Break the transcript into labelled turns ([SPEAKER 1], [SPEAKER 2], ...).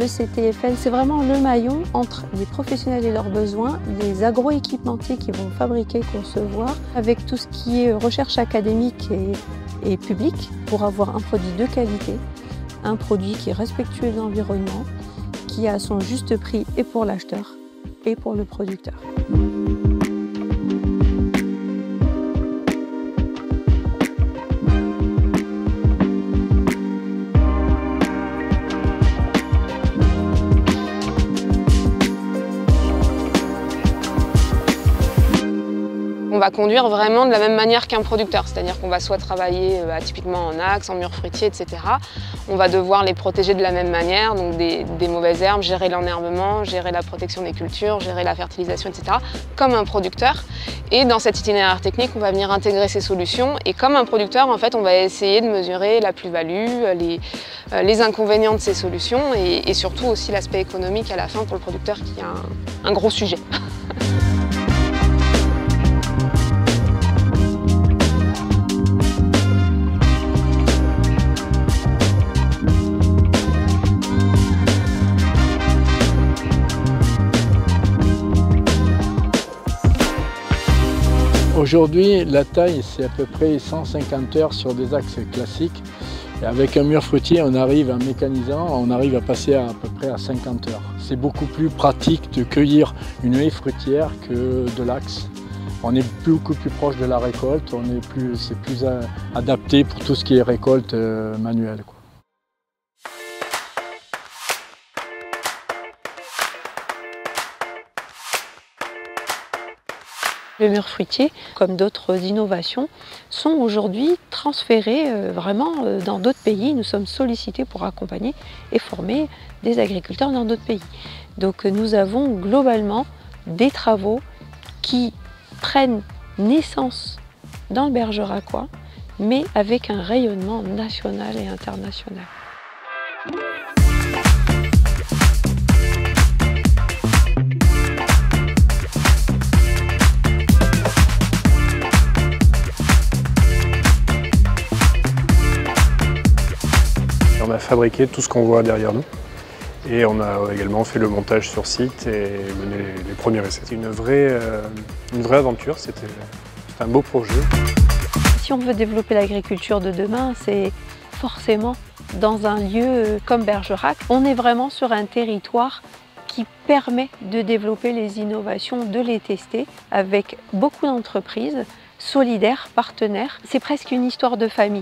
[SPEAKER 1] Le CTFL, c'est vraiment le maillon entre les professionnels et leurs besoins, les agroéquipementiers qui vont fabriquer, concevoir, avec tout ce qui est recherche académique et publique pour avoir un produit de qualité, un produit qui est respectueux de l'environnement, qui a son juste prix et pour l'acheteur et pour le producteur.
[SPEAKER 2] On va conduire vraiment de la même manière qu'un producteur, c'est-à-dire qu'on va soit travailler typiquement en axe, en murs fruitiers, etc. On va devoir les protéger de la même manière, donc des mauvaises herbes, gérer l'enherbement, gérer la protection des cultures, gérer la fertilisation, etc. comme un producteur. Et dans cet itinéraire technique, on va venir intégrer ces solutions. Et comme un producteur, en fait, on va essayer de mesurer la plus-value, les inconvénients de ces solutions et surtout aussi l'aspect économique à la fin pour le producteur qui est un gros sujet.
[SPEAKER 3] Aujourd'hui, la taille, c'est à peu près 150 heures sur des axes classiques. Et avec un mur fruitier, on arrive en mécanisant, on arrive à passer à peu près à 50 heures. C'est beaucoup plus pratique de cueillir une haie fruitière que de l'axe. On est beaucoup plus proche de la récolte, c'est plus adapté pour tout ce qui est récolte manuelle, quoi.
[SPEAKER 1] Les murs fruitiers, comme d'autres innovations, sont aujourd'hui transférés vraiment dans d'autres pays. Nous sommes sollicités pour accompagner et former des agriculteurs dans d'autres pays. Donc nous avons globalement des travaux qui prennent naissance dans le Bergeracois, mais avec un rayonnement national et international.
[SPEAKER 4] On a fabriqué tout ce qu'on voit derrière nous et on a également fait le montage sur site et mené les premiers essais. C'était une vraie aventure, c'était un beau projet.
[SPEAKER 1] Si on veut développer l'agriculture de demain, c'est forcément dans un lieu comme Bergerac. On est vraiment sur un territoire qui permet de développer les innovations, de les tester avec beaucoup d'entreprises solidaires, partenaires. C'est presque une histoire de famille.